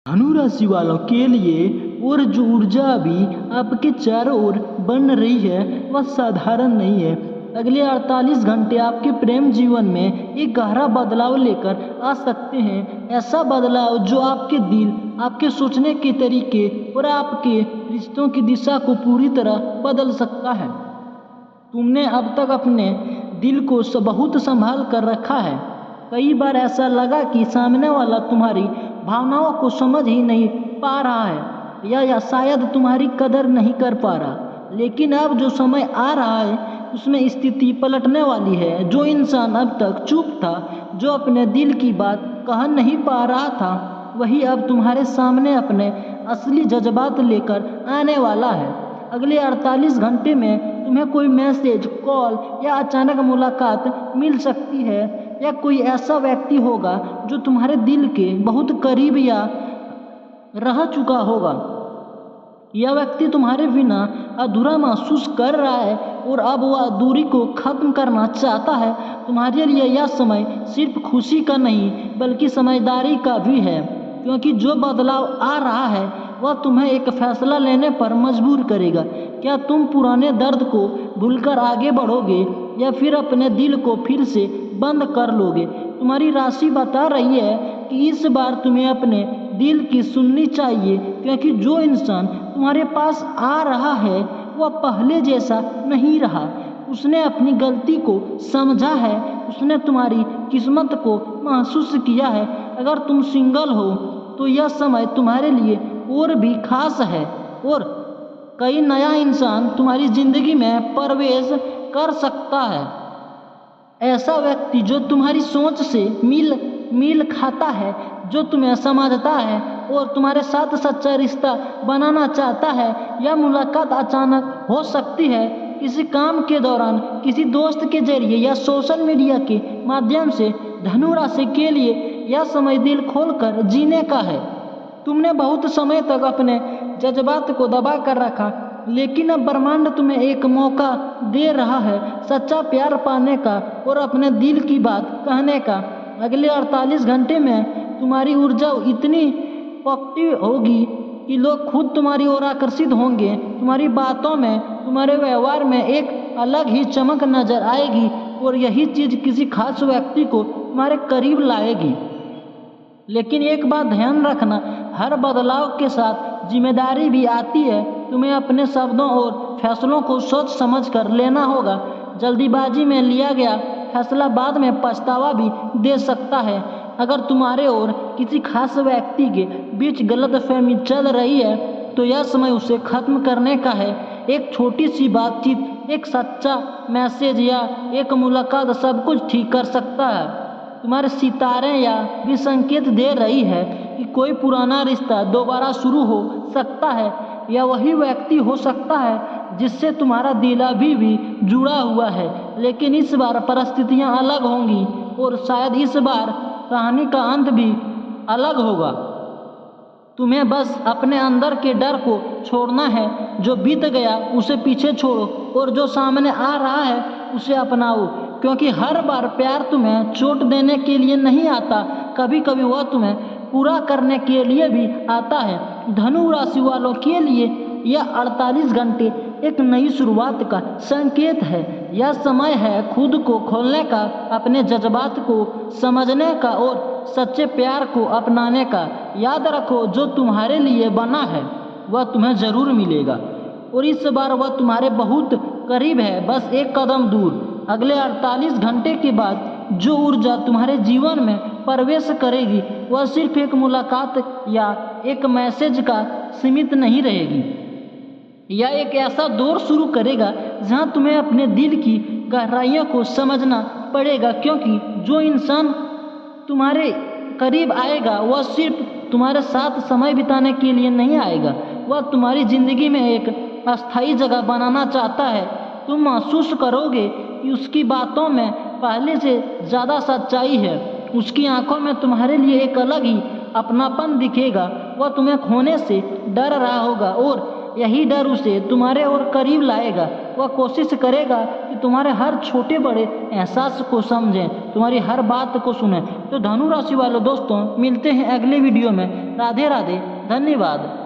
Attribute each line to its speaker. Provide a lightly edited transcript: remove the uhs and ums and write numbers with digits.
Speaker 1: धनु राशि वालों के लिए और जो ऊर्जा अभी आपके चारों ओर बन रही है वह साधारण नहीं है। अगले 48 घंटे आपके प्रेम जीवन में एक गहरा बदलाव लेकर आ सकते हैं। ऐसा बदलाव जो आपके दिल, आपके सोचने के तरीके और आपके रिश्तों की दिशा को पूरी तरह बदल सकता है। तुमने अब तक अपने दिल को बहुत संभाल कर रखा है। कई बार ऐसा लगा कि सामने वाला तुम्हारी भावनाओं को समझ ही नहीं पा रहा है या शायद तुम्हारी कदर नहीं कर पा रहा। लेकिन अब जो समय आ रहा है उसमें स्थिति पलटने वाली है। जो इंसान अब तक चुप था, जो अपने दिल की बात कह नहीं पा रहा था, वही अब तुम्हारे सामने अपने असली जज्बात लेकर आने वाला है। अगले 48 घंटे में तुम्हें कोई मैसेज, कॉल या अचानक मुलाकात मिल सकती है, या कोई ऐसा व्यक्ति होगा जो तुम्हारे दिल के बहुत करीब या रह चुका होगा। यह व्यक्ति तुम्हारे बिना अधूरा महसूस कर रहा है और अब वह दूरी को खत्म करना चाहता है। तुम्हारे लिए यह समय सिर्फ खुशी का नहीं बल्कि समझदारी का भी है, क्योंकि जो बदलाव आ रहा है वह तुम्हें एक फैसला लेने पर मजबूर करेगा। क्या तुम पुराने दर्द को भूलकर आगे बढ़ोगे या फिर अपने दिल को फिर से बंद कर लोगे? तुम्हारी राशि बता रही है कि इस बार तुम्हें अपने दिल की सुननी चाहिए, क्योंकि जो इंसान तुम्हारे पास आ रहा है वह पहले जैसा नहीं रहा। उसने अपनी गलती को समझा है, उसने तुम्हारी किस्मत को महसूस किया है। अगर तुम सिंगल हो तो यह समय तुम्हारे लिए और भी खास है और कई नया इंसान तुम्हारी जिंदगी में प्रवेश कर सकता है। ऐसा व्यक्ति जो तुम्हारी सोच से मिल खाता है, जो तुम्हें समझता है और तुम्हारे साथ सच्चा रिश्ता बनाना चाहता है। यह मुलाकात अचानक हो सकती है, किसी काम के दौरान, किसी दोस्त के जरिए या सोशल मीडिया के माध्यम से। धनु राशि के लिए यह समय दिल खोलकर जीने का है। तुमने बहुत समय तक अपने जज्बात को दबा कर रखा, लेकिन अब ब्रह्मांड तुम्हें एक मौका दे रहा है सच्चा प्यार पाने का और अपने दिल की बात कहने का। अगले 48 घंटे में तुम्हारी ऊर्जा इतनी पॉजिटिव होगी कि लोग खुद तुम्हारी ओर आकर्षित होंगे। तुम्हारी बातों में, तुम्हारे व्यवहार में एक अलग ही चमक नजर आएगी और यही चीज़ किसी खास व्यक्ति को तुम्हारे करीब लाएगी। लेकिन एक बात ध्यान रखना, हर बदलाव के साथ जिम्मेदारी भी आती है। तुम्हें अपने शब्दों और फैसलों को सोच समझ कर लेना होगा। जल्दीबाजी में लिया गया फैसला बाद में पछतावा भी दे सकता है। अगर तुम्हारे और किसी खास व्यक्ति के बीच गलतफहमी चल रही है तो यह समय उसे खत्म करने का है। एक छोटी सी बातचीत, एक सच्चा मैसेज या एक मुलाकात सब कुछ ठीक कर सकता है। तुम्हारे सितारे या भी संकेत दे रही है कि कोई पुराना रिश्ता दोबारा शुरू हो सकता है, या वही व्यक्ति हो सकता है जिससे तुम्हारा दिल अभी भी जुड़ा हुआ है। लेकिन इस बार परिस्थितियां अलग होंगी और शायद इस बार कहानी का अंत भी अलग होगा। तुम्हें बस अपने अंदर के डर को छोड़ना है। जो बीत गया उसे पीछे छोड़ो और जो सामने आ रहा है उसे अपनाओ, क्योंकि हर बार प्यार तुम्हें चोट देने के लिए नहीं आता, कभी कभी वह तुम्हें पूरा करने के लिए भी आता है। धनु राशि वालों के लिए यह 48 घंटे एक नई शुरुआत का संकेत है। यह समय है खुद को खोलने का, अपने जज्बात को समझने का और सच्चे प्यार को अपनाने का। याद रखो, जो तुम्हारे लिए बना है वह तुम्हें जरूर मिलेगा और इस बार वह तुम्हारे बहुत करीब है, बस एक कदम दूर। अगले 48 घंटे के बाद जो ऊर्जा तुम्हारे जीवन में प्रवेश करेगी वह सिर्फ एक मुलाकात या एक मैसेज का सीमित नहीं रहेगी। यह एक ऐसा दौर शुरू करेगा जहां तुम्हें अपने दिल की गहराइयों को समझना पड़ेगा, क्योंकि जो इंसान तुम्हारे करीब आएगा वह सिर्फ तुम्हारे साथ समय बिताने के लिए नहीं आएगा, वह तुम्हारी जिंदगी में एक अस्थायी जगह बनाना चाहता है। तुम महसूस करोगे कि उसकी बातों में पहले से ज़्यादा सच्चाई है, उसकी आंखों में तुम्हारे लिए एक अलग ही अपनापन दिखेगा। वह तुम्हें खोने से डर रहा होगा और यही डर उसे तुम्हारे और करीब लाएगा। वह कोशिश करेगा कि तुम्हारे हर छोटे बड़े एहसास को समझें, तुम्हारी हर बात को सुने। तो धनु राशि वालों दोस्तों, मिलते हैं अगले वीडियो में। राधे राधे, धन्यवाद।